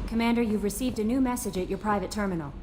Commander, you've received a new message at your private terminal.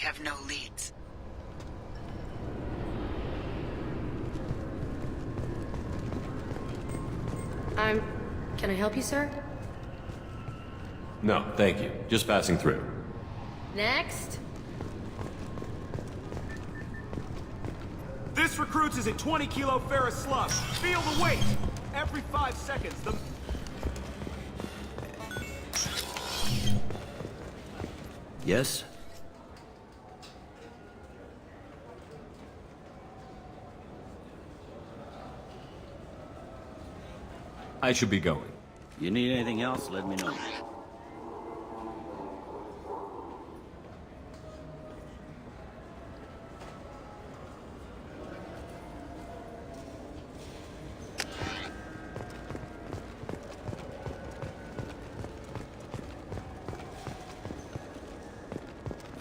have no leads. Can I help you, sir? No, thank you. Just passing through. Next. This recruits is a 20-kilo ferrous slug. Feel the weight! Every 5 seconds, the... Yes? I should be going. You need anything else, let me know.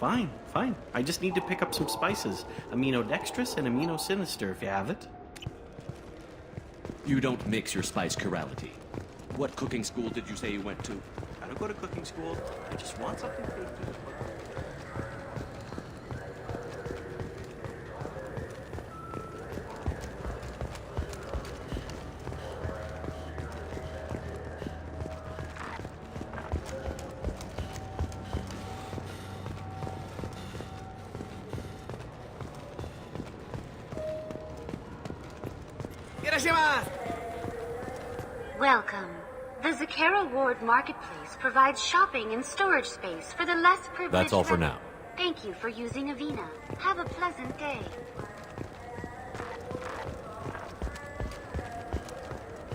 Fine, fine. I just need to pick up some spices. Aminodextrous and aminosinister, if you have it. You don't mix your spice chirality. What cooking school did you say you went to? I don't go to cooking school. I just want something tasty. Welcome. The Zakara Ward Marketplace provides shopping and storage space for the less privileged. That's all for now. Thank you for using Avina. Have a pleasant day.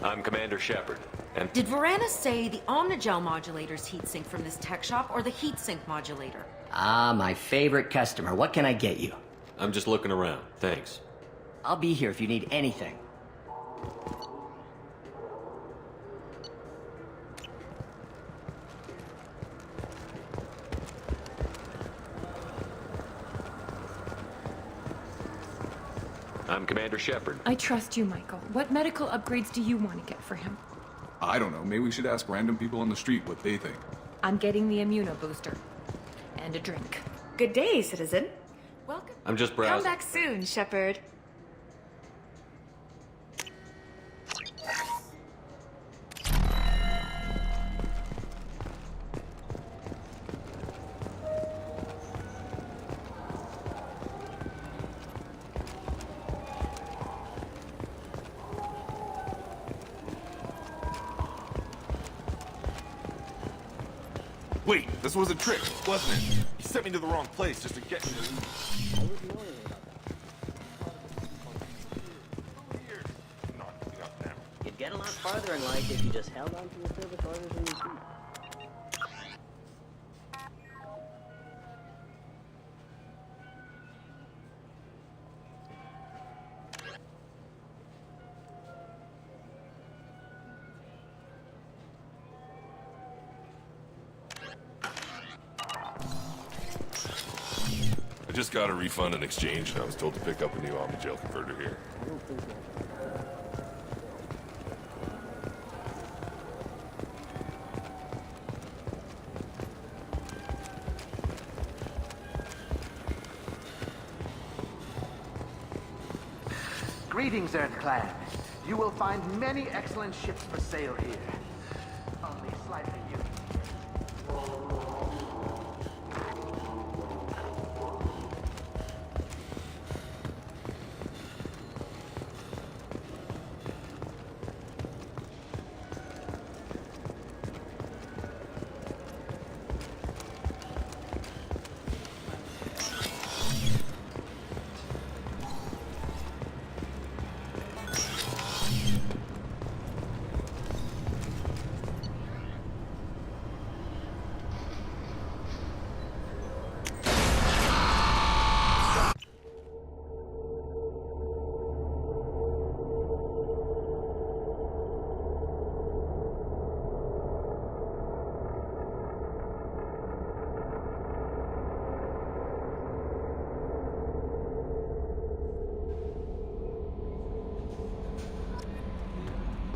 I'm Commander Shepard, and Did Verana say the Omnigel modulator's heatsink from this tech shop or the heatsink modulator? Ah, my favorite customer. What can I get you? I'm just looking around. Thanks. I'll be here if you need anything. I'm Commander Shepard. I trust you, Michael. What medical upgrades do you want to get for him? I don't know. Maybe we should ask random people on the street what they think. I'm getting the immuno booster. And a drink. Good day, citizen. Welcome. I'm just Come browsing. back soon, Shepard. Wait, this was a trick, wasn't it? You sent me to the wrong place just to get me to... You'd get a lot farther in life if you just held on to your service orders and your feet. I just got a refund and exchange, and I was told to pick up a new Omnigel converter here. Greetings, Earth Clan. You will find many excellent ships for sale here. Only slightly unique.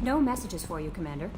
No messages for you, Commander.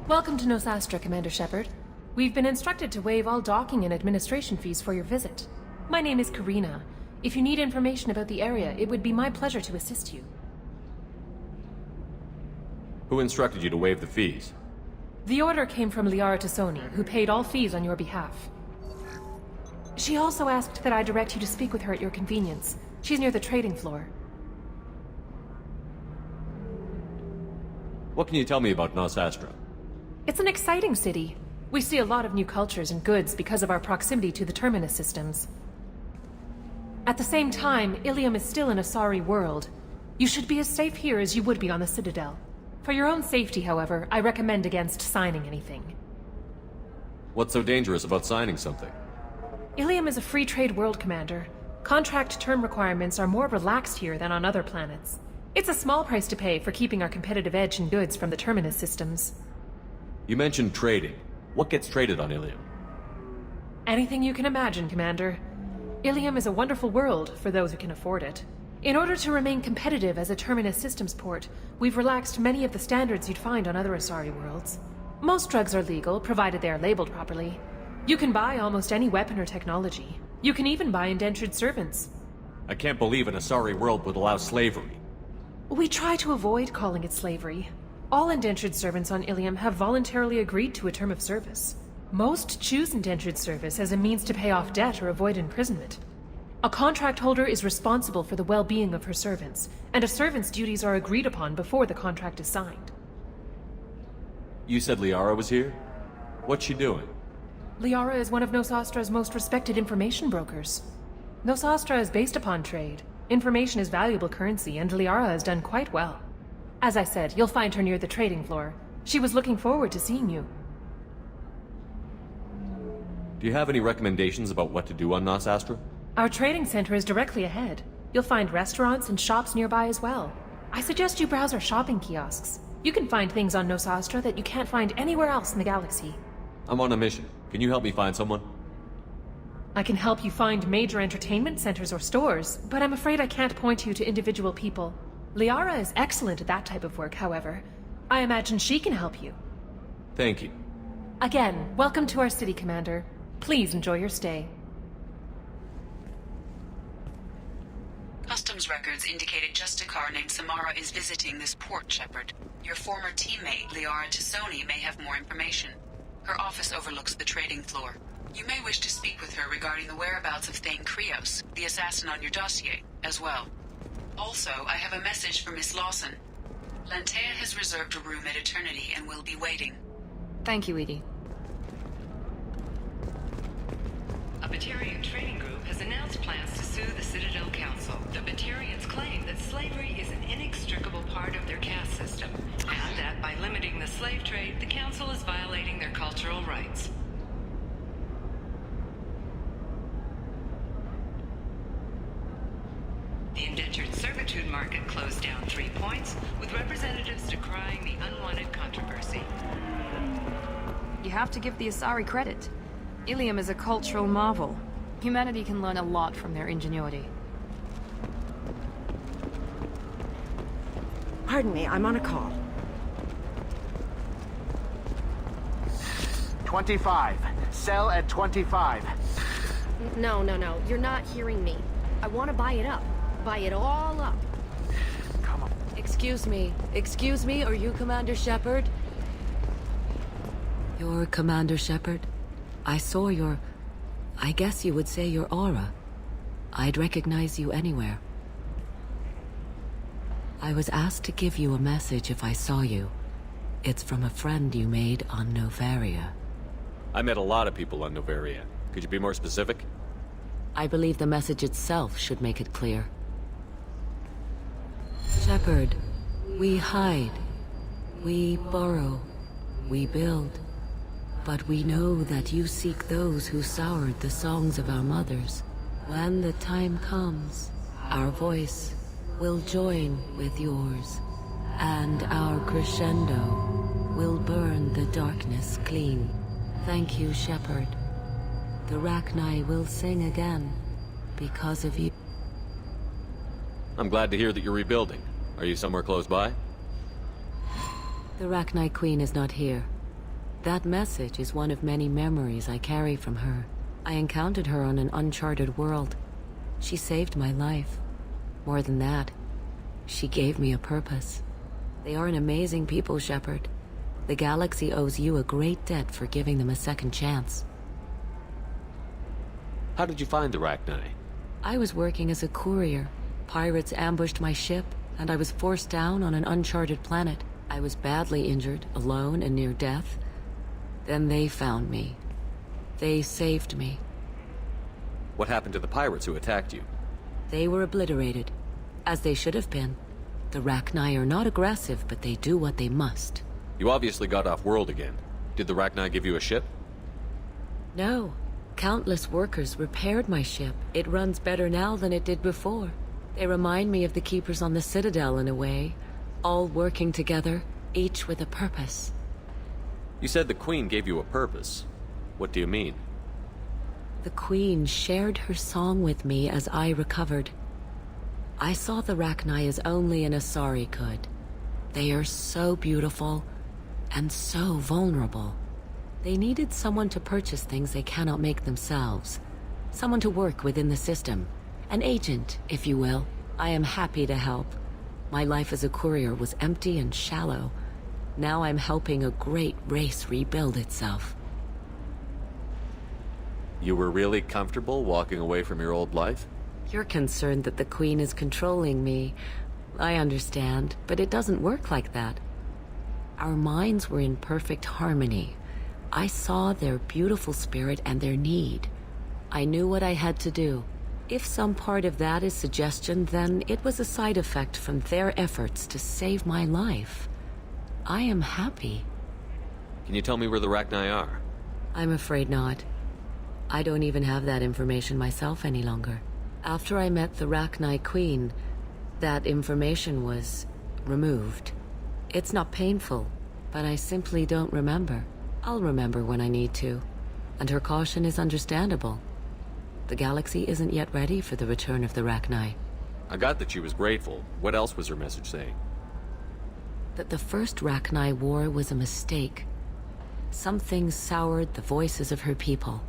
Welcome to Nosastra, Commander Shepard. We've been instructed to waive all docking and administration fees for your visit. My name is Karina. If you need information about the area, it would be my pleasure to assist you. Who instructed you to waive the fees? The order came from Liara Tassoni, who paid all fees on your behalf. She also asked that I direct you to speak with her at your convenience. She's near the trading floor. What can you tell me about Nosastra? It's an exciting city. We see a lot of new cultures and goods because of our proximity to the Terminus systems. At the same time, Ilium is still an Asari world. You should be as safe here as you would be on the Citadel. For your own safety, however, I recommend against signing anything. What's so dangerous about signing something? Ilium is a free trade world, Commander. Contract term requirements are more relaxed here than on other planets. It's a small price to pay for keeping our competitive edge in goods from the Terminus systems. You mentioned trading. What gets traded on Ilium? Anything you can imagine, Commander. Ilium is a wonderful world for those who can afford it. In order to remain competitive as a Terminus systems port, we've relaxed many of the standards you'd find on other Asari worlds. Most drugs are legal, provided they are labeled properly. You can buy almost any weapon or technology. You can even buy indentured servants. I can't believe an Asari world would allow slavery. We try to avoid calling it slavery. All indentured servants on Ilium have voluntarily agreed to a term of service. Most choose indentured service as a means to pay off debt or avoid imprisonment. A contract holder is responsible for the well-being of her servants, and a servant's duties are agreed upon before the contract is signed. You said Liara was here? What's she doing? Liara is one of Nosastra's most respected information brokers. Nosastra is based upon trade. Information is valuable currency, and Liara has done quite well. As I said, you'll find her near the trading floor. She was looking forward to seeing you. Do you have any recommendations about what to do on Nosastra? Our trading center is directly ahead. You'll find restaurants and shops nearby as well. I suggest you browse our shopping kiosks. You can find things on Nosastra that you can't find anywhere else in the galaxy. I'm on a mission. Can you help me find someone? I can help you find major entertainment centers or stores, but I'm afraid I can't point you to individual people. Liara is excellent at that type of work, however. I imagine she can help you. Thank you. Again, welcome to our city, Commander. Please enjoy your stay. Customs records indicated just a car named Samara is visiting this port, Shepard. Your former teammate, Liara Tassoni, may have more information. Her office overlooks the trading floor. You may wish to speak with her regarding the whereabouts of Thane Krios, the assassin on your dossier, as well. Also, I have a message for Miss Lawson. Lantea has reserved a room at Eternity and will be waiting. Thank you, Edie. A Batarian trading group has announced plans to sue the Citadel Council. The Batarians claim that slavery is an inextricable part of their caste system, and that by limiting the slave trade, the Council is violating their cultural rights. The indentured servitude market closed down 3 points, with representatives decrying the unwanted controversy. You have to give the Asari credit. Ilium is a cultural marvel. Humanity can learn a lot from their ingenuity. Pardon me, I'm on a call. 25. Sell at 25. No. You're not hearing me. I want to buy it up. Buy it all up. Come on. Excuse me, are you Commander Shepard? You're Commander Shepard? I saw I guess you would say your aura. I'd recognize you anywhere. I was asked to give you a message if I saw you. It's from a friend you made on Novaria. I met a lot of people on Novaria. Could you be more specific? I believe the message itself should make it clear. Shepard, we hide. We borrow. We build. But we know that you seek those who soured the songs of our mothers. When the time comes, our voice will join with yours, and our crescendo will burn the darkness clean. Thank you, Shepard. The Rachni will sing again because of you. I'm glad to hear that you're rebuilding. Are you somewhere close by? The Rachni Queen is not here. That message is one of many memories I carry from her. I encountered her on an uncharted world. She saved my life. More than that, she gave me a purpose. They are an amazing people, Shepard. The galaxy owes you a great debt for giving them a second chance. How did you find the Rachni? I was working as a courier. Pirates ambushed my ship, and I was forced down on an uncharted planet. I was badly injured, alone and near death. Then they found me. They saved me. What happened to the pirates who attacked you? They were obliterated, as they should have been. The Rachni are not aggressive, but they do what they must. You obviously got off-world again. Did the Rachni give you a ship? No. Countless workers repaired my ship. It runs better now than it did before. They remind me of the Keepers on the Citadel in a way. All working together, each with a purpose. You said the Queen gave you a purpose. What do you mean? The Queen shared her song with me as I recovered. I saw the Rachni as only an Asari could. They are so beautiful and so vulnerable. They needed someone to purchase things they cannot make themselves. Someone to work within the system. An agent, if you will. I am happy to help. My life as a courier was empty and shallow. Now I'm helping a great race rebuild itself. You were really comfortable walking away from your old life? You're concerned that the Queen is controlling me. I understand, but it doesn't work like that. Our minds were in perfect harmony. I saw their beautiful spirit and their need. I knew what I had to do. If some part of that is suggestion, then it was a side effect from their efforts to save my life. I am happy. Can you tell me where the Rachni are? I'm afraid not. I don't even have that information myself any longer. After I met the Rachni Queen, that information was removed. It's not painful, but I simply don't remember. I'll remember when I need to, and her caution is understandable. The galaxy isn't yet ready for the return of the Rachni. I got that she was grateful. What else was her message saying? That the first Rachni war was a mistake. Something soured the voices of her people.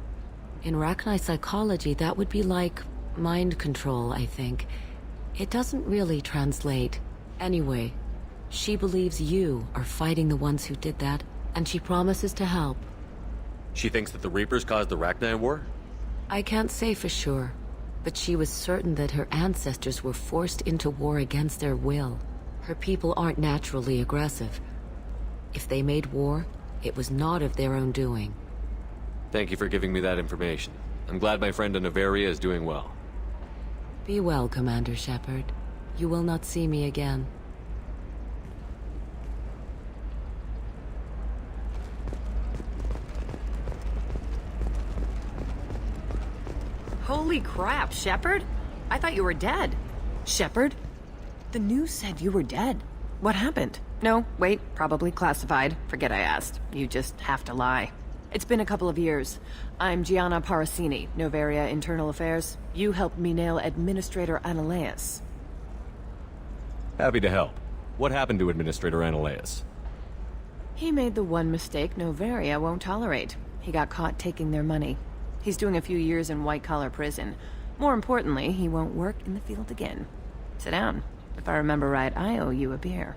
In Rachni psychology, that would be like mind control, I think. It doesn't really translate. Anyway, she believes you are fighting the ones who did that, and she promises to help. She thinks that the Reapers caused the Rachni war? I can't say for sure, but she was certain that her ancestors were forced into war against their will. Her people aren't naturally aggressive. If they made war, it was not of their own doing. Thank you for giving me that information. I'm glad my friend in Noveria is doing well. Be well, Commander Shepard. You will not see me again. Holy crap, Shepard? I thought you were dead. Shepard? The news said you were dead. What happened? No, wait, probably classified. Forget I asked. You just have to lie. It's been a couple of years. I'm Gianna Parasini, Noveria Internal Affairs. You helped me nail Administrator Analeus. Happy to help. What happened to Administrator Analeus? He made the one mistake Noveria won't tolerate. He got caught taking their money. He's doing a few years in white-collar prison. More importantly, he won't work in the field again. Sit down. If I remember right, I owe you a beer.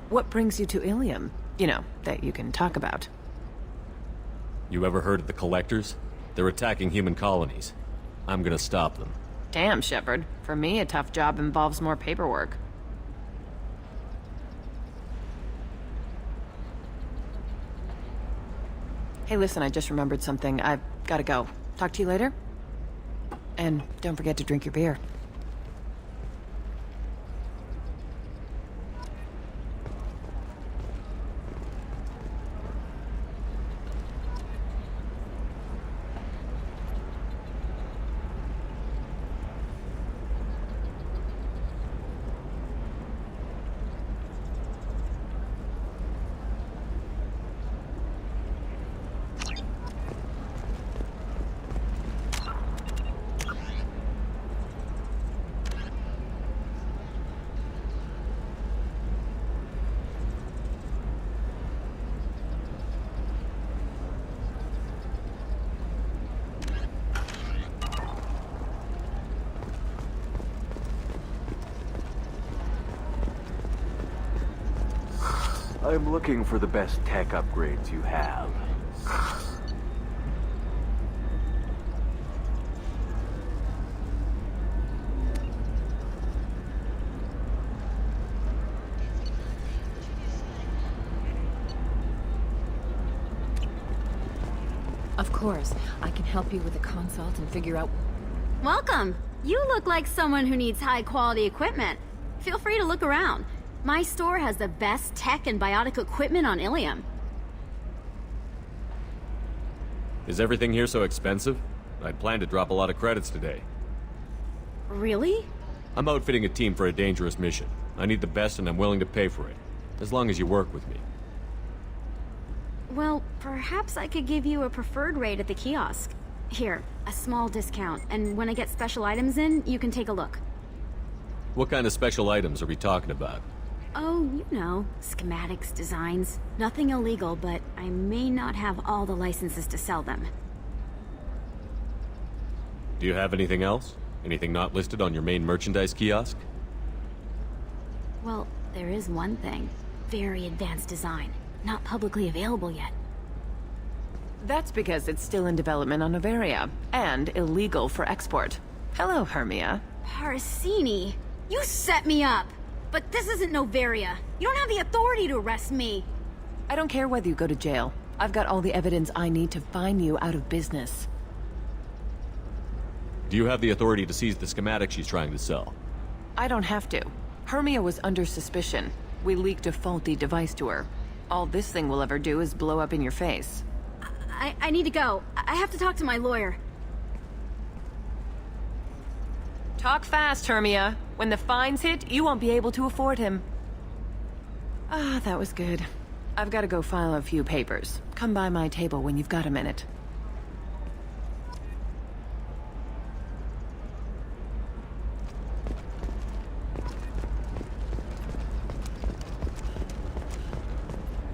What brings you to Ilium? You know, that you can talk about. You ever heard of the Collectors? They're attacking human colonies. I'm gonna stop them. Damn, Shepard. For me, a tough job involves more paperwork. Hey, listen, I just remembered something. I've gotta go. Talk to you later? And don't forget to drink your beer. I'm looking for the best tech upgrades you have. Of course, I can help you with a consult and figure out... Welcome! You look like someone who needs high-quality equipment. Feel free to look around. My store has the best tech and biotic equipment on Ilium. Is everything here so expensive? I'd planned to drop a lot of credits today. Really? I'm outfitting a team for a dangerous mission. I need the best and I'm willing to pay for it. As long as you work with me. Well, perhaps I could give you a preferred rate at the kiosk. Here, a small discount, and when I get special items in, you can take a look. What kind of special items are we talking about? Oh, you know, schematics, designs. Nothing illegal, but I may not have all the licenses to sell them. Do you have anything else? Anything not listed on your main merchandise kiosk? Well, there is one thing. Very advanced design. Not publicly available yet. That's because it's still in development on Novaria, and illegal for export. Hello, Hermia. Parasini, you set me up! But this isn't Novaria. You don't have the authority to arrest me. I don't care whether you go to jail. I've got all the evidence I need to find you out of business. Do you have the authority to seize the schematic she's trying to sell? I don't have to. Hermia was under suspicion. We leaked a faulty device to her. All this thing will ever do is blow up in your face. I need to go. I have to talk to my lawyer. Talk fast, Hermia. When the fines hit, you won't be able to afford him. Ah, that was good. I've got to go file a few papers. Come by my table when you've got a minute.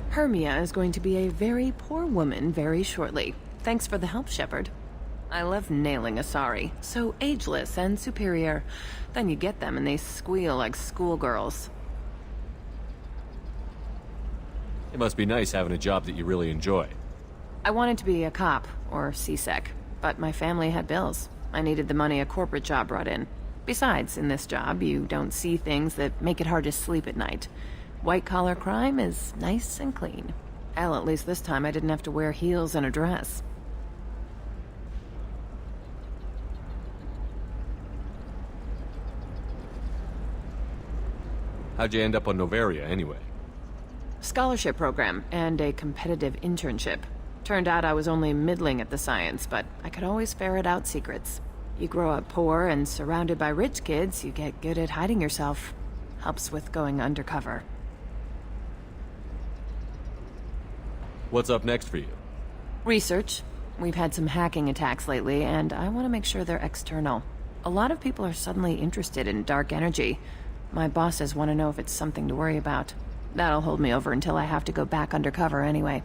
Hermia is going to be a very poor woman very shortly. Thanks for the help, Shepard. I love nailing a sorry. So ageless and superior. Then you get them and they squeal like schoolgirls. It must be nice having a job that you really enjoy. I wanted to be a cop, or CSEC, but my family had bills. I needed the money a corporate job brought in. Besides, in this job, you don't see things that make it hard to sleep at night. White-collar crime is nice and clean. Hell, at least this time I didn't have to wear heels and a dress. How'd you end up on Novaria, anyway? Scholarship program and a competitive internship. Turned out I was only middling at the science, but I could always ferret out secrets. You grow up poor and surrounded by rich kids, you get good at hiding yourself. Helps with going undercover. What's up next for you? Research. We've had some hacking attacks lately, and I want to make sure they're external. A lot of people are suddenly interested in dark energy. My bosses want to know if it's something to worry about. That'll hold me over until I have to go back undercover anyway.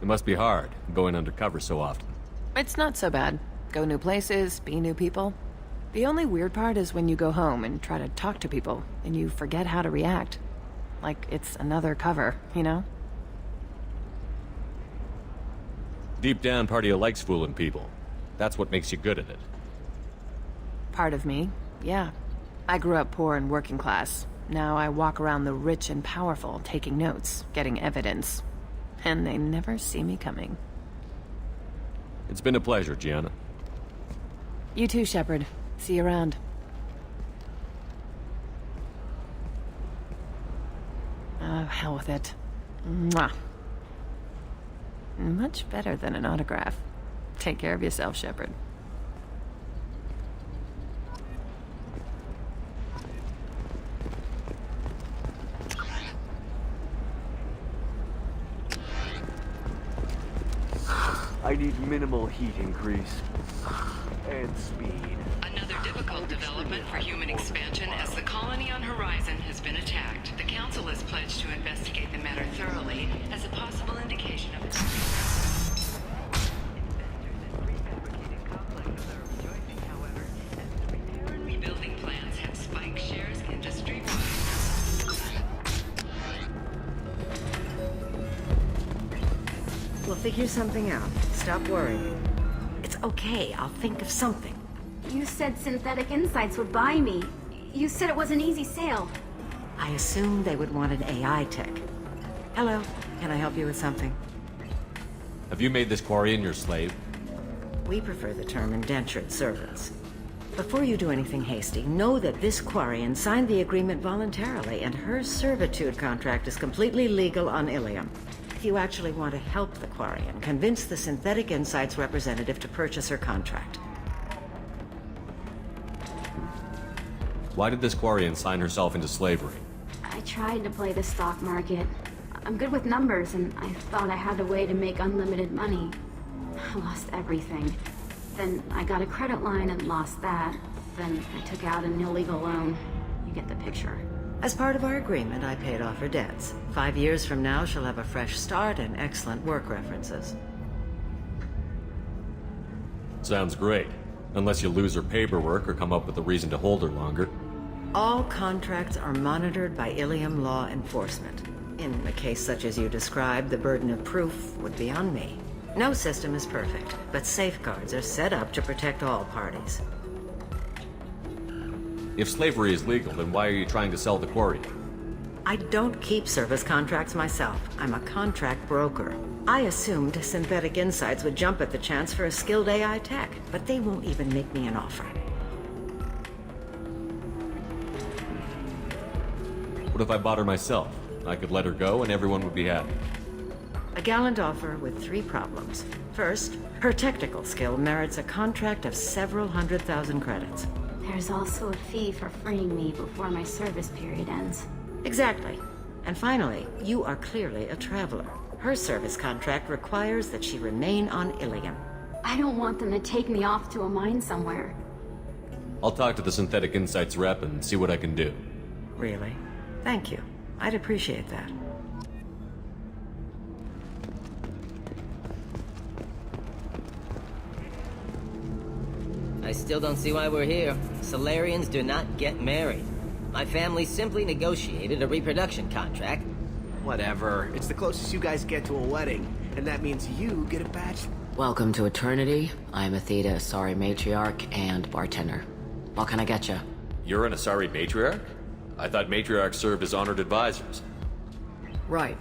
It must be hard, going undercover so often. It's not so bad. Go new places, be new people. The only weird part is when you go home and try to talk to people, and you forget how to react. Like it's another cover, you know? Deep down, part of you likes fooling people. That's what makes you good at it. Part of me, yeah. I grew up poor and working class. Now I walk around the rich and powerful, taking notes, getting evidence. And they never see me coming. It's been a pleasure, Gianna. You too, Shepard. See you around. Oh, hell with it. Mwah. Much better than an autograph. Take care of yourself, Shepard. I need minimal heat increase. And speed. Another difficult development for human expansion as the colony on Horizon has been attacked. The Council has pledged to investigate the matter thoroughly as a possible indication of its... Rebuilding plans have spiked shares industry-wide. We'll figure something out. Stop worrying. It's okay, I'll think of something. You said Synthetic Insights would buy me. You said it was an easy sale. I assumed they would want an AI tech. Hello, can I help you with something? Have you made this Quarian your slave? We prefer the term indentured servants. Before you do anything hasty, know that this Quarian signed the agreement voluntarily, and her servitude contract is completely legal on Ilium. If you actually want to help the Quarian, convince the Synthetic Insights representative to purchase her contract. Why did this Quarian sign herself into slavery? I tried to play the stock market. I'm good with numbers, and I thought I had a way to make unlimited money. I lost everything. Then I got a credit line and lost that. Then I took out an illegal loan. You get the picture. As part of our agreement, I paid off her debts. 5 years from now, she'll have a fresh start and excellent work references. Sounds great. Unless you lose her paperwork or come up with a reason to hold her longer. All contracts are monitored by Ilium law enforcement. In a case such as you described, the burden of proof would be on me. No system is perfect, but safeguards are set up to protect all parties. If slavery is legal, then why are you trying to sell the Quarian? I don't keep service contracts myself. I'm a contract broker. I assumed Synthetic Insights would jump at the chance for a skilled AI tech, but they won't even make me an offer. What if I bought her myself? I could let her go and everyone would be happy. A gallant offer with 3 problems. First, her technical skill merits a contract of several 100,000 credits. There's also a fee for freeing me before my service period ends. Exactly. And finally, you are clearly a traveler. Her service contract requires that she remain on Ilium. I don't want them to take me off to a mine somewhere. I'll talk to the Synthetic Insights rep and see what I can do. Really? Thank you. I'd appreciate that. I still don't see why we're here. Solarians do not get married. My family simply negotiated a reproduction contract. Whatever. It's the closest you guys get to a wedding, and that means you get a bachelor. Welcome to Eternity. I'm Athena, Asari matriarch and bartender. What can I get you? You're an Asari matriarch? I thought matriarchs served as honored advisors. Right.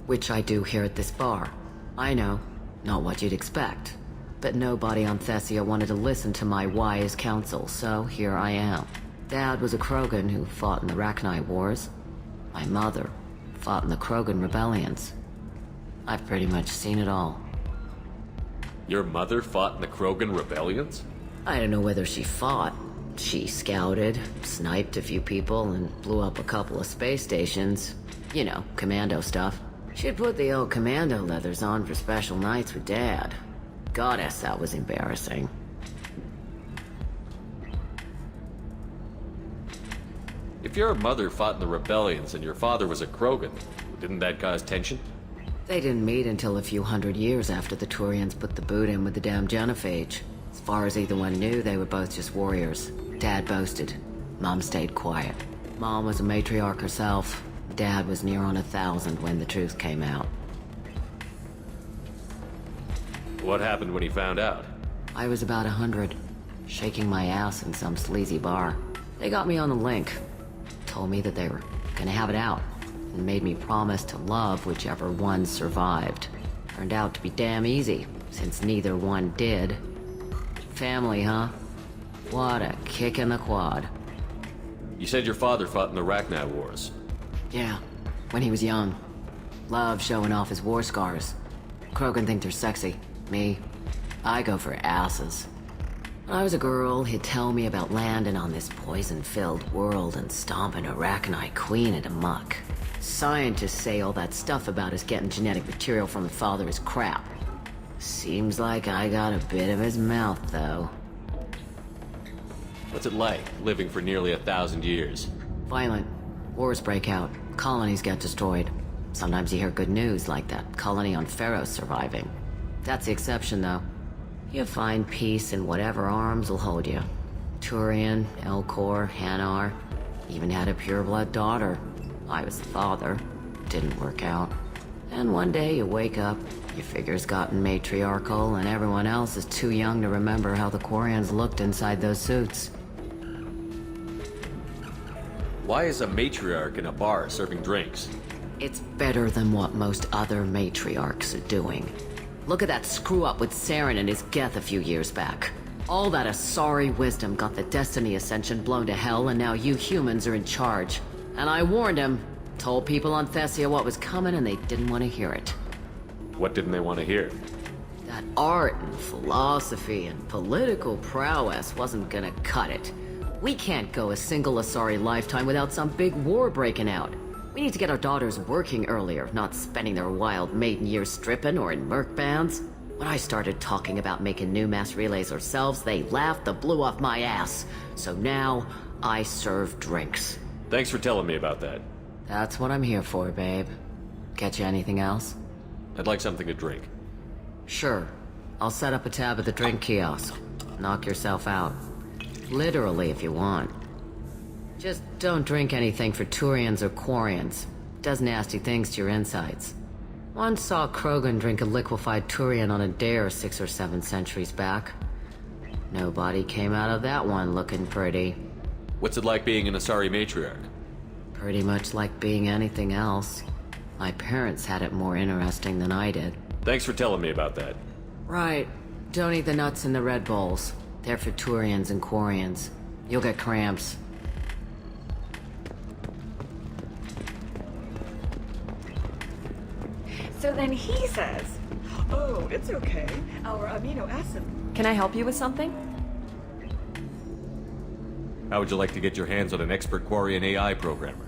Which I do here at this bar. I know. Not what you'd expect. But nobody on Thessia wanted to listen to my wise counsel, so here I am. Dad was a Krogan who fought in the Rachni Wars. My mother fought in the Krogan rebellions. I've pretty much seen it all. Your mother fought in the Krogan rebellions? I don't know whether she fought. She scouted, sniped a few people, and blew up a couple of space stations. You know, commando stuff. She'd put the old commando leathers on for special nights with Dad. Goddess, that was embarrassing. If your mother fought in the rebellions and your father was a Krogan, didn't that cause tension? They didn't meet until a few hundred years after the Turians put the boot in with the damn genophage. As far as either one knew, they were both just warriors. Dad boasted. Mom stayed quiet. Mom was a matriarch herself. Dad was near on 1,000 when the truth came out. What happened when he found out? I was about 100, shaking my ass in some sleazy bar. They got me on the link. Told me that they were gonna have it out, and made me promise to love whichever one survived. Turned out to be damn easy, since neither one did. Family, huh? What a kick in the quad. You said your father fought in the Rachni Wars. Yeah, when he was young. Loved showing off his war scars. Krogan think they're sexy. Me, I go for asses. When I was a girl, he'd tell me about landing on this poison-filled world and stomping a Rachni queen into muck. Scientists say all that stuff about us getting genetic material from the father is crap. Seems like I got a bit of his mouth, though. What's it like, living for nearly 1,000 years? Violent. Wars break out. Colonies get destroyed. Sometimes you hear good news, like that colony on Pharaoh surviving. That's the exception, though. You find peace in whatever arms will hold you. Turian, Elcor, Hanar. Even had a pureblood daughter. I was the father. Didn't work out. And one day you wake up, Your figure's gotten matriarchal, and everyone else is too young to remember how the Quarians looked inside those suits. Why is a matriarch in a bar serving drinks? It's better than what most other matriarchs are doing. Look at that screw-up with Saren and his Geth a few years back. All that Asari wisdom got the Destiny Ascension blown to hell, and now you humans are in charge. And I warned him, told people on Thessia what was coming, and they didn't want to hear it. What didn't they want to hear? That art and philosophy and political prowess wasn't gonna cut it. We can't go a single Asari lifetime without some big war breaking out. We need to get our daughters working earlier, not spending their wild maiden years stripping or in merc bands. When I started talking about making new mass relays ourselves, they laughed the blue off my ass. So now, I serve drinks. Thanks for telling me about that. That's what I'm here for, babe. Get you anything else? I'd like something to drink. Sure. I'll set up a tab at the drink kiosk. Knock yourself out. Literally, if you want. Just don't drink anything for Turians or Quarians. Does nasty things to your insides. Once saw Krogan drink a liquefied Turian on a dare 6 or 7 centuries back. Nobody came out of that one looking pretty. What's it like being an Asari matriarch? Pretty much like being anything else. My parents had it more interesting than I did. Thanks for telling me about that. Right. Don't eat the nuts in the Red Bowls. They're for Turians and Quarians. You'll get cramps. So then he says, "Oh, it's okay. Our amino acid." Can I help you with something? How would you like to get your hands on an expert Quarian AI programmer?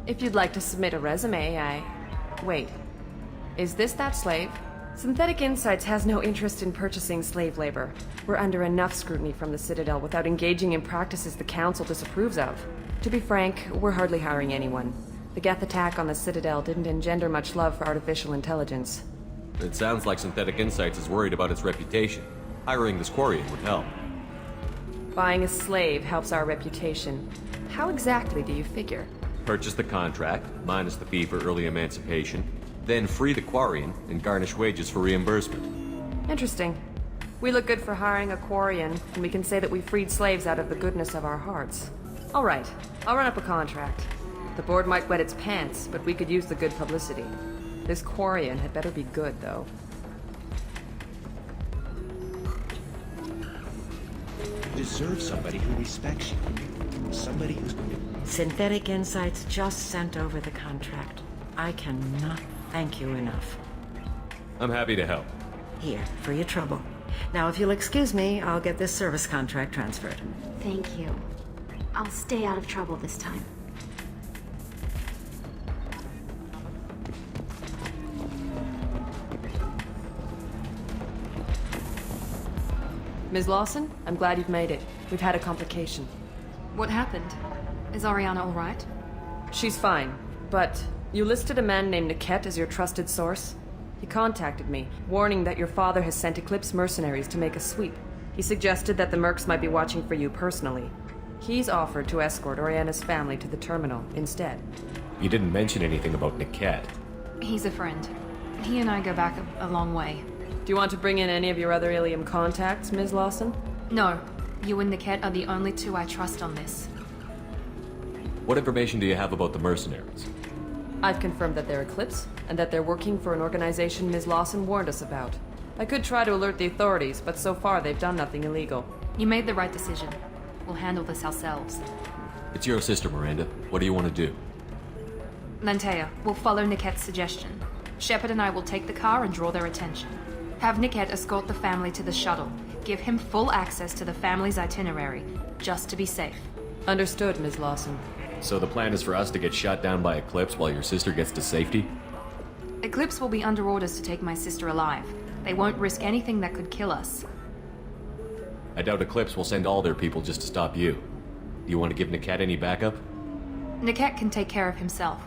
If you'd like to submit a resume, Wait. Is this that slave? Synthetic Insights has no interest in purchasing slave labor. We're under enough scrutiny from the Citadel without engaging in practices the Council disapproves of. To be frank, we're hardly hiring anyone. The Geth attack on the Citadel didn't engender much love for artificial intelligence. It sounds like Synthetic Insights is worried about its reputation. Hiring this Quarian would help. Buying a slave helps our reputation. How exactly do you figure? Purchase the contract, minus the fee for early emancipation, then free the Quarian and garnish wages for reimbursement. Interesting. We look good for hiring a Quarian, and we can say that we freed slaves out of the goodness of our hearts. All right, I'll run up a contract. The board might wet its pants, but we could use the good publicity. This Quarian had better be good, though. You deserve somebody who respects you. Somebody who's going to... Synthetic Insights just sent over the contract. I cannot thank you enough. I'm happy to help. Here, for your trouble. Now, if you'll excuse me, I'll get this service contract transferred. Thank you. I'll stay out of trouble this time. Ms. Lawson, I'm glad you've made it. We've had a complication. What happened? Is Ariana all right? She's fine, but you listed a man named Niket as your trusted source. He contacted me, warning that your father has sent Eclipse mercenaries to make a sweep. He suggested that the mercs might be watching for you personally. He's offered to escort Oriana's family to the terminal instead. You didn't mention anything about Niket. He's a friend. He and I go back a long way. Do you want to bring in any of your other Ilium contacts, Ms. Lawson? No. You and Niket are the only two I trust on this. What information do you have about the mercenaries? I've confirmed that they're Eclipse, and that they're working for an organization Ms. Lawson warned us about. I could try to alert the authorities, but so far they've done nothing illegal. You made the right decision. We'll handle this ourselves. It's your sister, Miranda. What do you want to do? Lantea, we'll follow Niket's suggestion. Shepard and I will take the car and draw their attention. Have Niket escort the family to the shuttle. Give him full access to the family's itinerary, just to be safe. Understood, Ms. Lawson. So the plan is for us to get shot down by Eclipse while your sister gets to safety? Eclipse will be under orders to take my sister alive. They won't risk anything that could kill us. I doubt Eclipse will send all their people just to stop you. Do you want to give Niket any backup? Niket can take care of himself.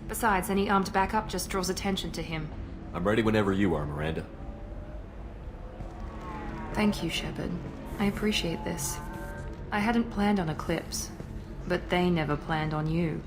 Besides, any armed backup just draws attention to him. I'm ready whenever you are, Miranda. Thank you, Shepard. I appreciate this. I hadn't planned on Eclipse, but they never planned on you.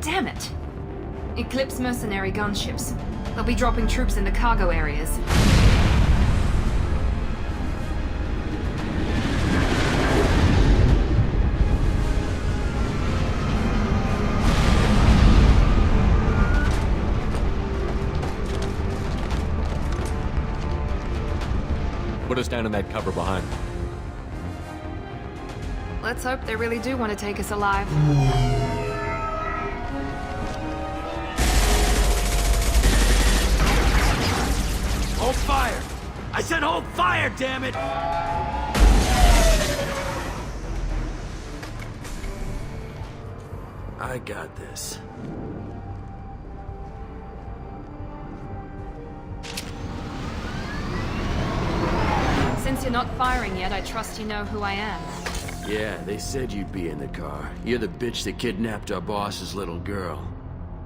Damn it! Eclipse mercenary gunships. They'll be dropping troops in the cargo areas. Put us down in that cover behind them. Let's hope they really do want to take us alive. Hold fire! I said hold fire, damn it! I got this. Since you're not firing yet, I trust you know who I am. Yeah, they said you'd be in the car. You're the bitch that kidnapped our boss's little girl.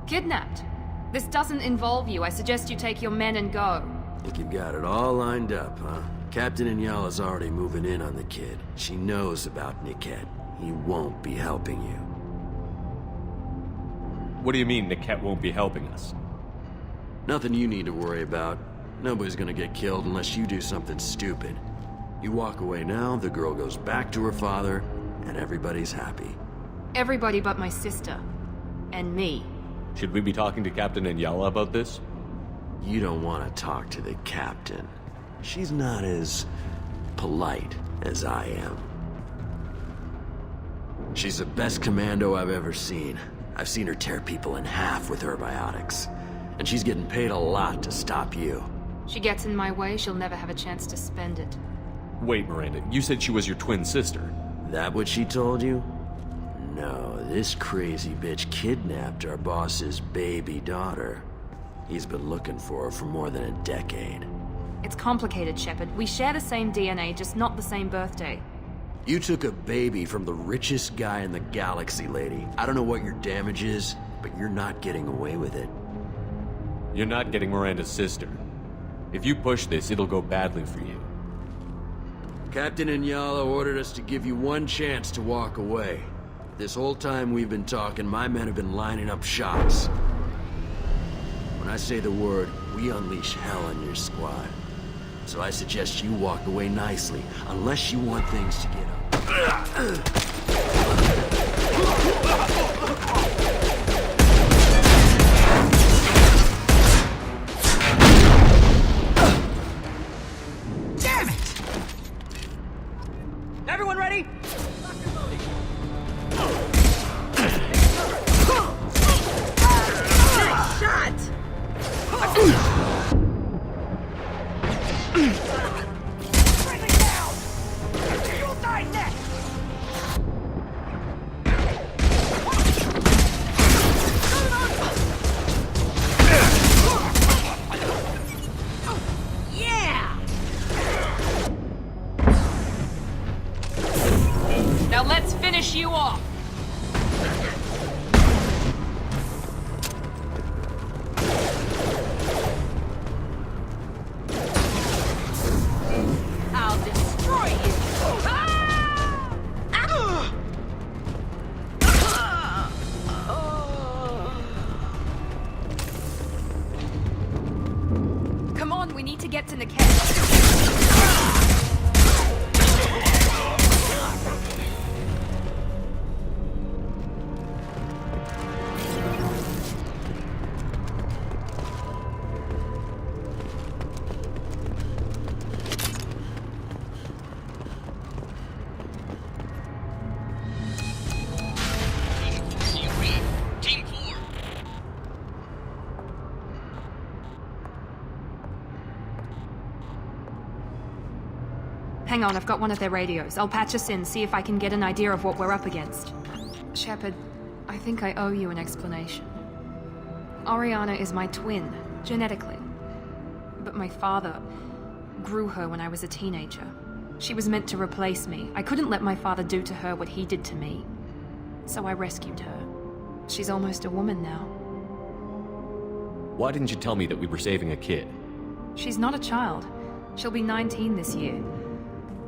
Kidnapped? This doesn't involve you. I suggest you take your men and go. Think you've got it all lined up, huh? Captain Inyala's already moving in on the kid. She knows about Niket. He won't be helping you. What do you mean Niket won't be helping us? Nothing you need to worry about. Nobody's gonna get killed unless you do something stupid. You walk away now, the girl goes back to her father, and everybody's happy. Everybody but my sister. And me. Should we be talking to Captain Inyala about this? You don't want to talk to the captain. She's not as polite as I am. She's the best commando I've ever seen. I've seen her tear people in half with her biotics. And she's getting paid a lot to stop you. She gets in my way, she'll never have a chance to spend it. Wait, Miranda, you said she was your twin sister. That what she told you? No, this crazy bitch kidnapped our boss's baby daughter. He's been looking for her for more than a decade. It's complicated, Shepard. We share the same DNA, just not the same birthday. You took a baby from the richest guy in the galaxy, lady. I don't know what your damage is, but you're not getting away with it. You're not getting Miranda's sister. If you push this, it'll go badly for you. Captain Inyala ordered us to give you one chance to walk away. This whole time we've been talking, my men have been lining up shots. When I say the word, we unleash hell on your squad. So I suggest you walk away nicely, unless you want things to get up. Damn it! Everyone ready? Nice shot! Bring it down! You'll die next! Yeah! Now let's finish you off! I'll destroy you! Come on, we need to get to Niket. Team 4. Hang on, I've got one of their radios. I'll patch us in, see if I can get an idea of what we're up against. Shepard, I think I owe you an explanation. Oriana is my twin, genetically. But my father grew her when I was a teenager. She was meant to replace me. I couldn't let my father do to her what he did to me. So I rescued her. She's almost a woman now. Why didn't you tell me that we were saving a kid? She's not a child. She'll be 19 this year.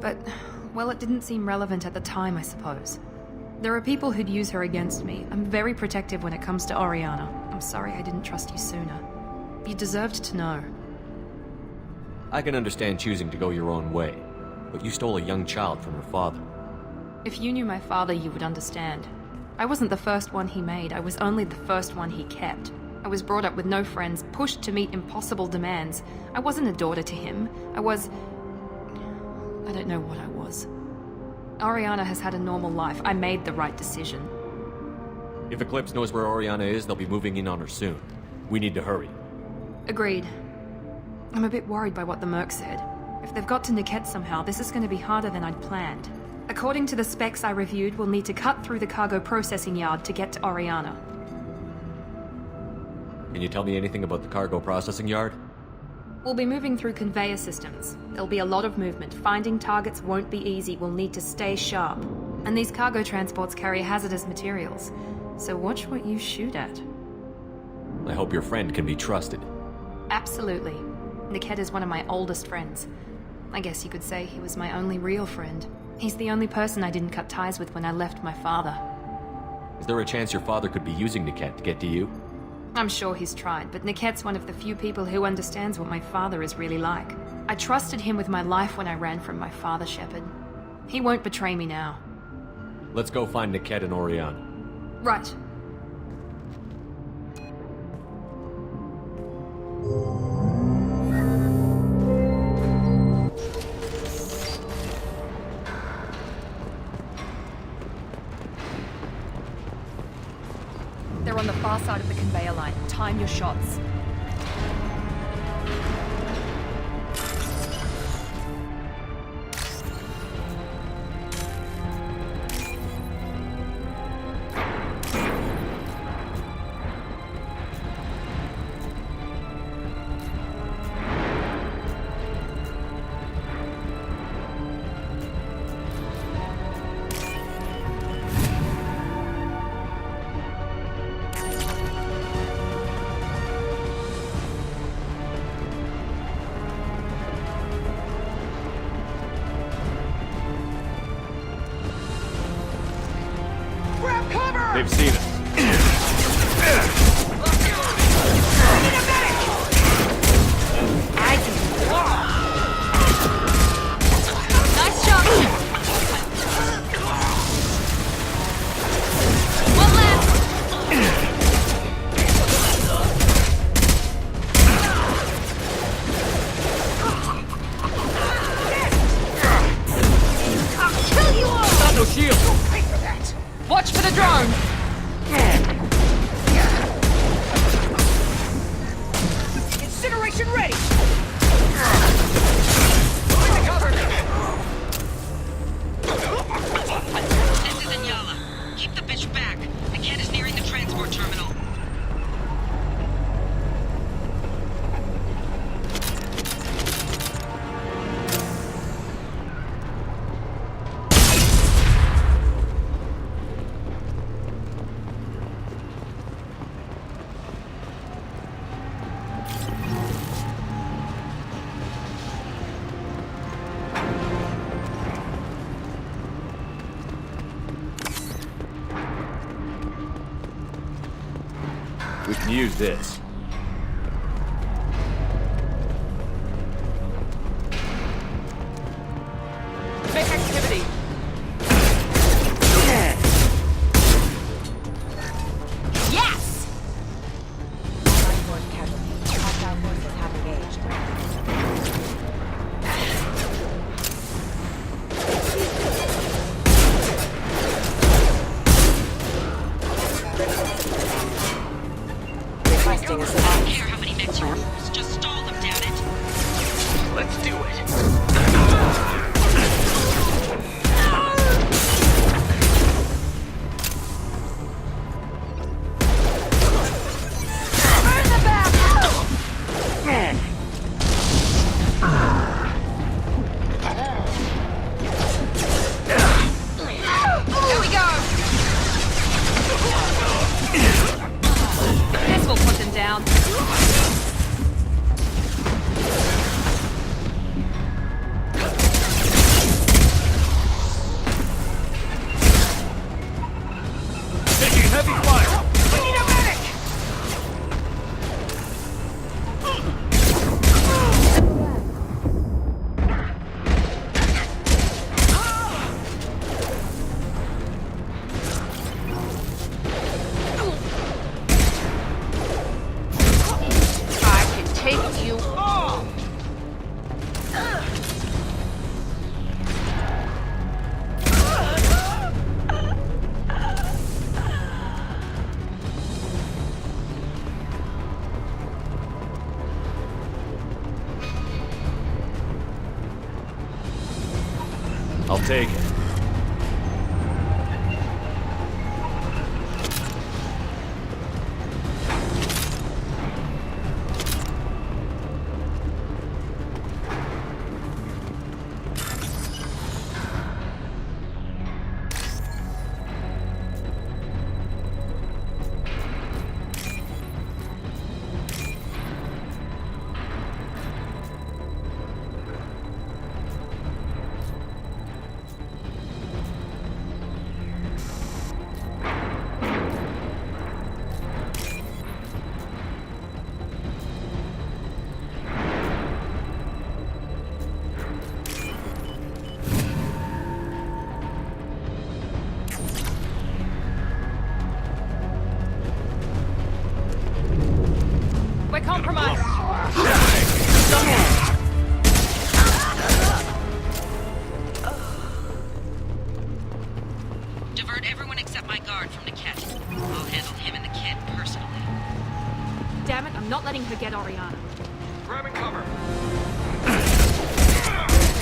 But, well, it didn't seem relevant at the time, I suppose. There are people who'd use her against me. I'm very protective when it comes to Oriana. I'm sorry I didn't trust you sooner. You deserved to know. I can understand choosing to go your own way, but you stole a young child from her father. If you knew my father, you would understand. I wasn't the first one he made, I was only the first one he kept. I was brought up with no friends, pushed to meet impossible demands. I wasn't a daughter to him. I don't know what I was. Oriana has had a normal life. I made the right decision. If Eclipse knows where Oriana is, they'll be moving in on her soon. We need to hurry. Agreed. I'm a bit worried by what the Merc said. If they've got to Niket somehow, this is going to be harder than I'd planned. According to the specs I reviewed, we'll need to cut through the cargo processing yard to get to Oriana. Can you tell me anything about the cargo processing yard? We'll be moving through conveyor systems. There'll be a lot of movement. Finding targets won't be easy. We'll need to stay sharp. And these cargo transports carry hazardous materials. So watch what you shoot at. I hope your friend can be trusted. Absolutely. Niket is one of my oldest friends. I guess you could say he was my only real friend. He's the only person I didn't cut ties with when I left my father. Is there a chance your father could be using Niket to get to you? I'm sure he's tried, but Niket's one of the few people who understands what my father is really like. I trusted him with my life when I ran from my father, Shepard. He won't betray me now. Let's go find Niket and Oriana. Right. They're on the far side of the conveyor line. Time your shots. They've seen us. Nice shot. One left. I'll kill you all. Not no shield. Don't pay for that. Watch for the drone. Incineration ready! Cover! This is Inyala. Keep the bitch back. Niket is nearing the transport terminal. We can use this. Make activity! Yes! Casualty. Hostile forces have engaged. I don't care how many mechs you use. Just stall them, damn it. Let's do it. Burn the back! Here we go! This will put them down. take you all! I'll take it. We're compromised. Divert everyone except my guard from Niket. I'll handle him and the kid personally. Damn it, I'm not letting her get Oriana. Grabbing cover.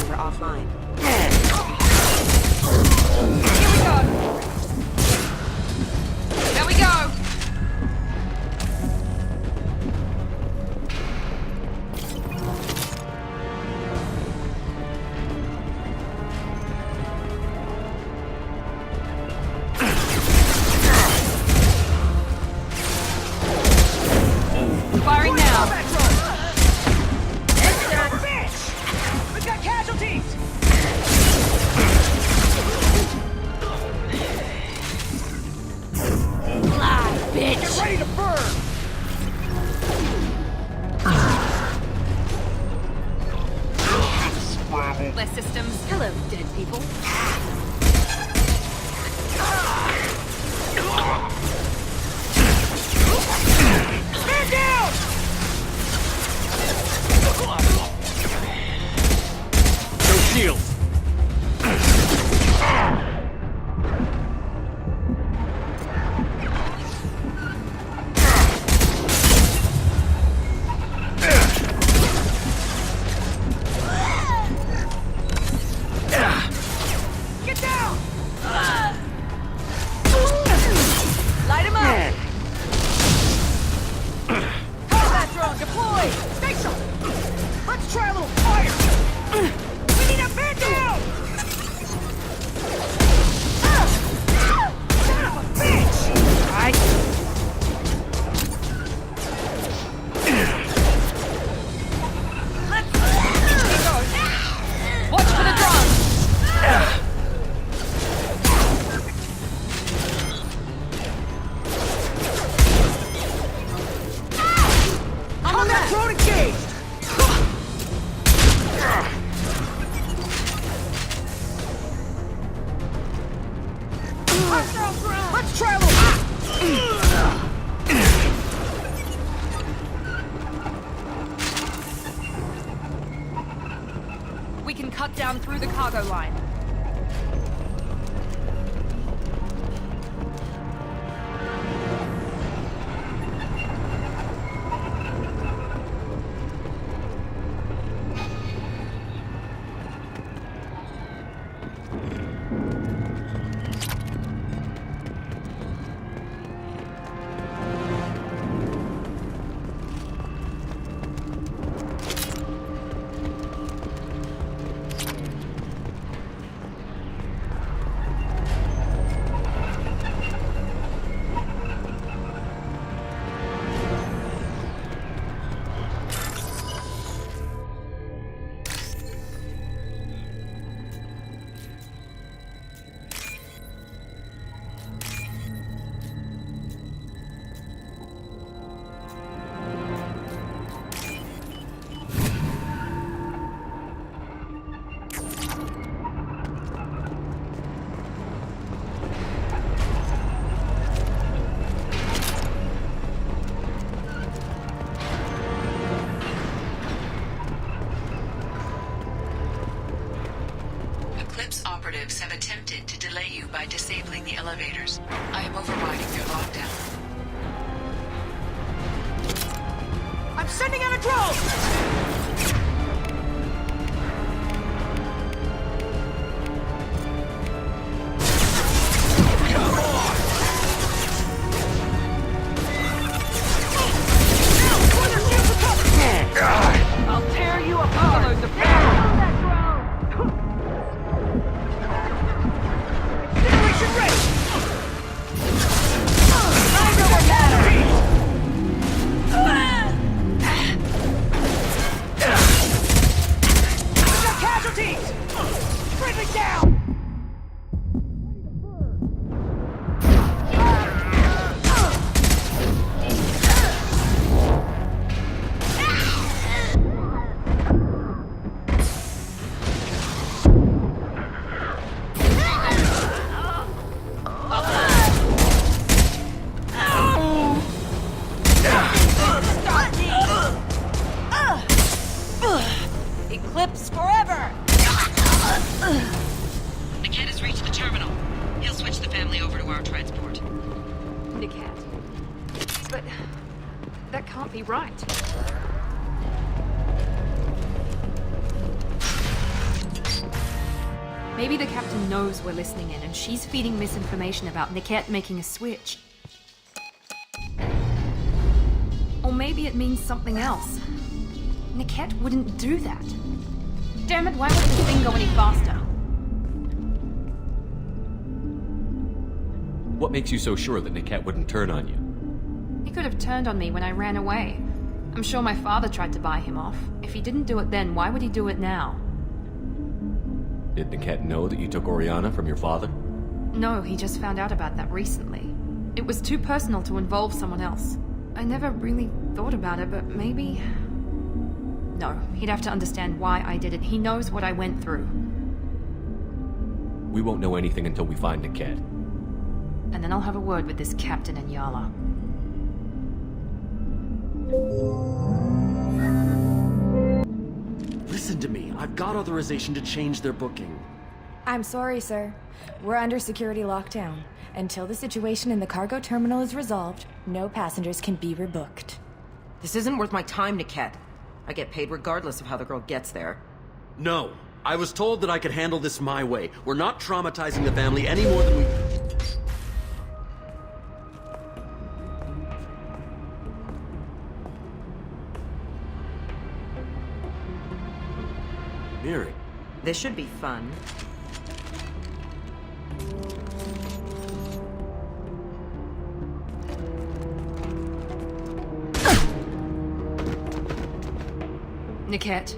We're offline. Here we go. There we go. Firing now. We've got casualties! Fly, bitch! Get ready to burn! Less systems. Hello, dead people. Man down! No shield. Get down! Light him up! Combat drone deployed! Station! Let's try a little fire! We need a man down! Son of a bitch! Right. Watch for the drone. Combat drone engaged! Let's try a little... We can cut down through the cargo line. operatives have attempted to delay you by disabling the elevators. I am overriding your lockdown. I'm sending out a drone! I'll tear you apart! Incineration rate! I know what matters! We've got casualties! Friendly down! Eclipse forever! Niket has reached the terminal. He'll switch the family over to our transport. Niket. But that can't be right. Maybe the captain knows we're listening in and she's feeding misinformation about Niket making a switch. Or maybe it means something else. Niket wouldn't do that. Damn it, why wouldn't the thing go any faster? What makes you so sure that Niket wouldn't turn on you? He could have turned on me when I ran away. I'm sure my father tried to buy him off. If he didn't do it then, why would he do it now? Did Niket know that you took Oriana from your father? No, he just found out about that recently. It was too personal to involve someone else. I never really thought about it, but maybe... No, he'd have to understand why I did it. He knows what I went through. We won't know anything until we find Niket. And then I'll have a word with this captain and Yala. Listen to me. I've got authorization to change their booking. I'm sorry, sir. We're under security lockdown. Until the situation in the cargo terminal is resolved, no passengers can be rebooked. This isn't worth my time, Niket. I get paid regardless of how the girl gets there. No. I was told that I could handle this my way. We're not traumatizing the family any more than we... Miri. This should be fun. Niket,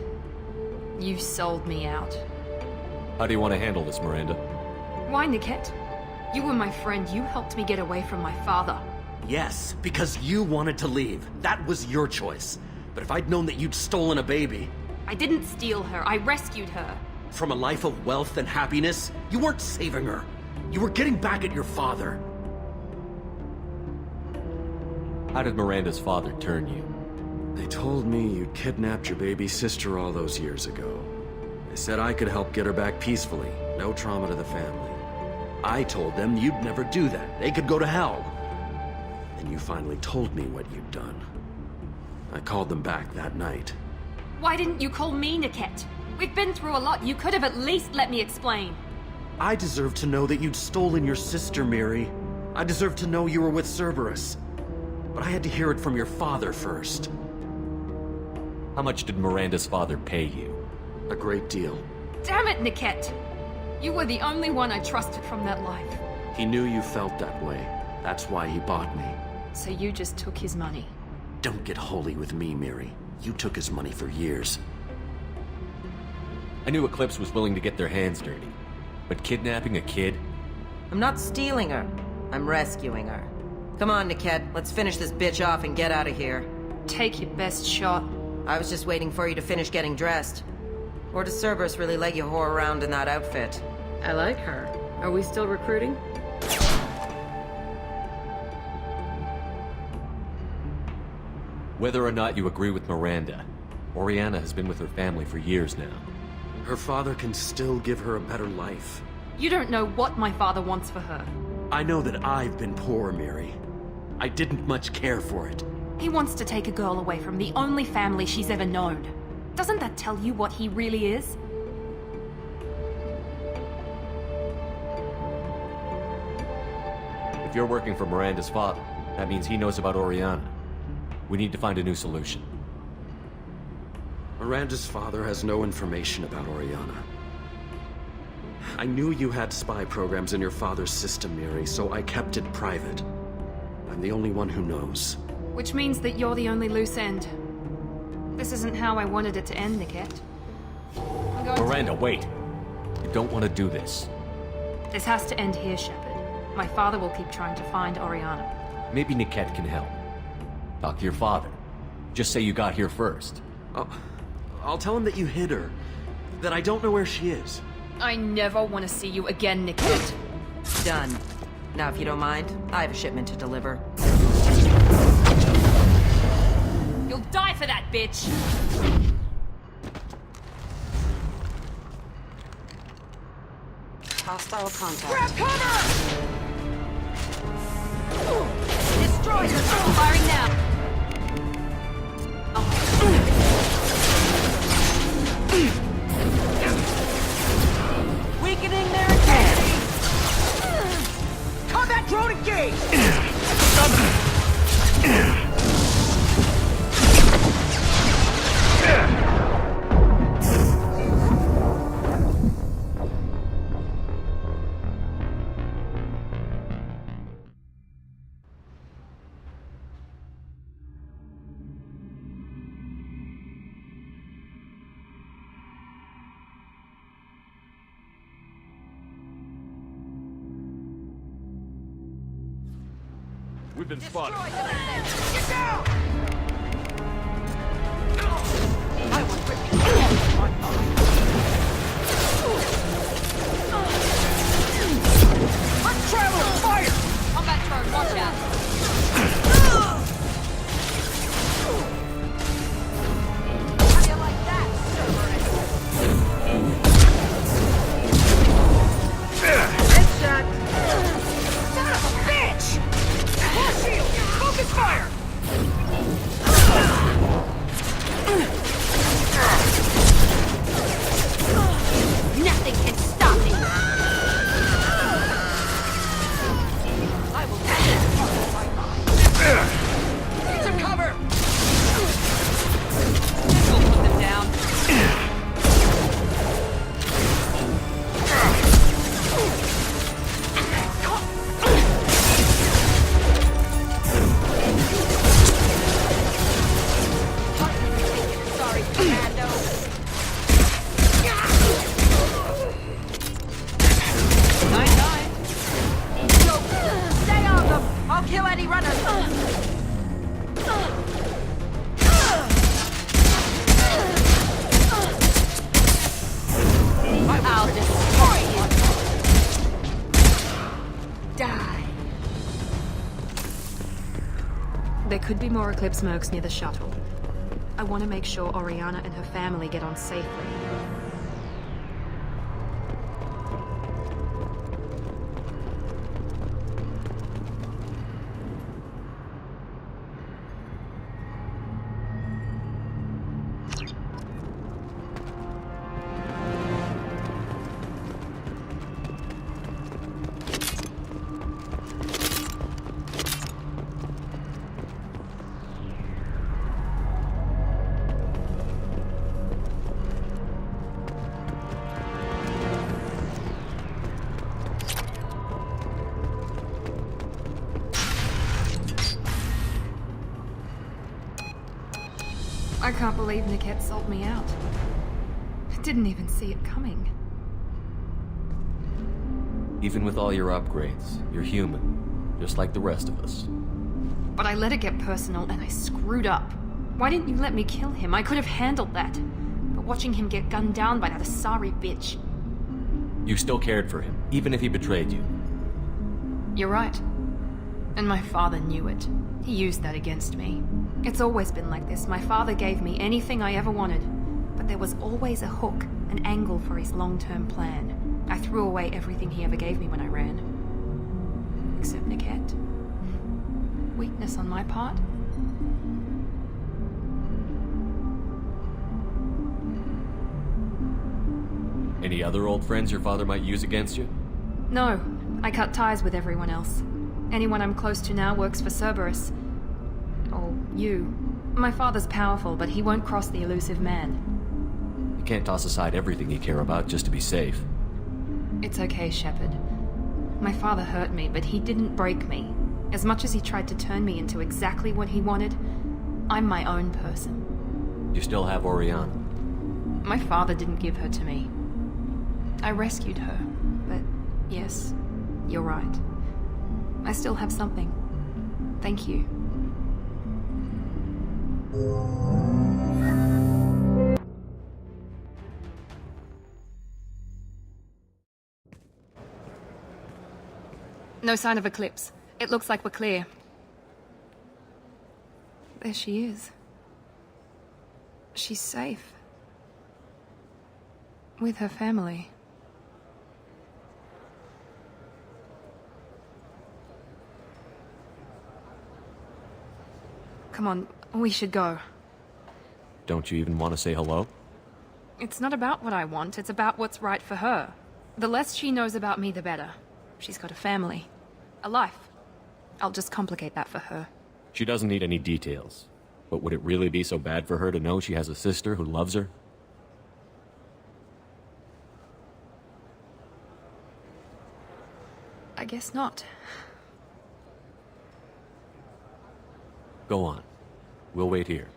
you sold me out. How do you want to handle this, Miranda? Why, Niket? You were my friend. You helped me get away from my father. Yes, because you wanted to leave. That was your choice. But if I'd known that you'd stolen a baby... I didn't steal her. I rescued her. From a life of wealth and happiness, you weren't saving her. You were getting back at your father. How did Miranda's father turn you? They told me you'd kidnapped your baby sister all those years ago. They said I could help get her back peacefully. No trauma to the family. I told them you'd never do that. They could go to hell. And you finally told me what you'd done. I called them back that night. Why didn't you call me, Niket? We've been through a lot. You could have at least let me explain. I deserve to know that you'd stolen your sister, Miri. I deserve to know you were with Cerberus. But I had to hear it from your father first. How much did Miranda's father pay you? A great deal. Damn it, Niket! You were the only one I trusted from that life. He knew you felt that way. That's why he bought me. So you just took his money? Don't get holy with me, Miri. You took his money for years. I knew Eclipse was willing to get their hands dirty. But kidnapping a kid? I'm not stealing her. I'm rescuing her. Come on, Niket. Let's finish this bitch off and get out of here. Take your best shot. I was just waiting for you to finish getting dressed. Or does Cerberus really let you whore around in that outfit? I like her. Are we still recruiting? Whether or not you agree with Miranda, Oriana has been with her family for years now. Her father can still give her a better life. You don't know what my father wants for her. I know that I've been poor, Mary. I didn't much care for it. He wants to take a girl away from the only family she's ever known. Doesn't that tell you what he really is? If you're working for Miranda's father, that means he knows about Oriana. We need to find a new solution. Miranda's father has no information about Oriana. I knew you had spy programs in your father's system, Mary, so I kept it private. I'm the only one who knows. Which means that you're the only loose end. This isn't how I wanted it to end, Niket. Miranda, wait! You don't want to do this. This has to end here, Shepard. My father will keep trying to find Oriana. Maybe Niket can help. Talk to your father. Just say you got here first. I'll tell him that you hid her. That I don't know where she is. I never want to see you again, Niket. Done. Now, if you don't mind, I have a shipment to deliver. You'll die for that, bitch! Hostile contact. Grab cover! Destroyer! Firing now! Weakening their integrity! Combat drone engaged! We've been spotted. Get down! I will rip you off my mind. Let's travel! Fire! Combat drone, watch out! How do you like that, Cerberus? Headshot! Son of a bitch! Force shield! Focus fire! Nothing can stop me! I will take it off my mind. Need some cover! We'll put them down. Sorry, Commando. Nine. Yo, stay on them! I'll kill any runners! I'll destroy you! Die. There could be more Eclipse mercs near the shuttle. I want to make sure Oriana and her family get on safely. I can't believe Niket sold me out. I didn't even see it coming. Even with all your upgrades, you're human, just like the rest of us. But I let it get personal and I screwed up. Why didn't you let me kill him? I could have handled that. But watching him get gunned down by that Asari bitch. You still cared for him, even if he betrayed you. You're right. And my father knew it. He used that against me. It's always been like this. My father gave me anything I ever wanted. But there was always a hook, an angle for his long-term plan. I threw away everything he ever gave me when I ran. Except Niket. Weakness on my part? Any other old friends your father might use against you? No, I cut ties with everyone else. Anyone I'm close to now works for Cerberus. Or you. My father's powerful, but he won't cross the elusive man. You can't toss aside everything you care about just to be safe. It's okay, Shepard. My father hurt me, but he didn't break me. As much as he tried to turn me into exactly what he wanted, I'm my own person. You still have Oriana. My father didn't give her to me. I rescued her, but yes, you're right. I still have something. Thank you. No sign of Eclipse. It looks like we're clear. There she is. She's safe. With her family. Come on, we should go. Don't you even want to say hello? It's not about what I want, it's about what's right for her. The less she knows about me, the better. She's got a family. A life. I'll just complicate that for her. She doesn't need any details. But would it really be so bad for her to know she has a sister who loves her? I guess not. Go on. We'll wait here.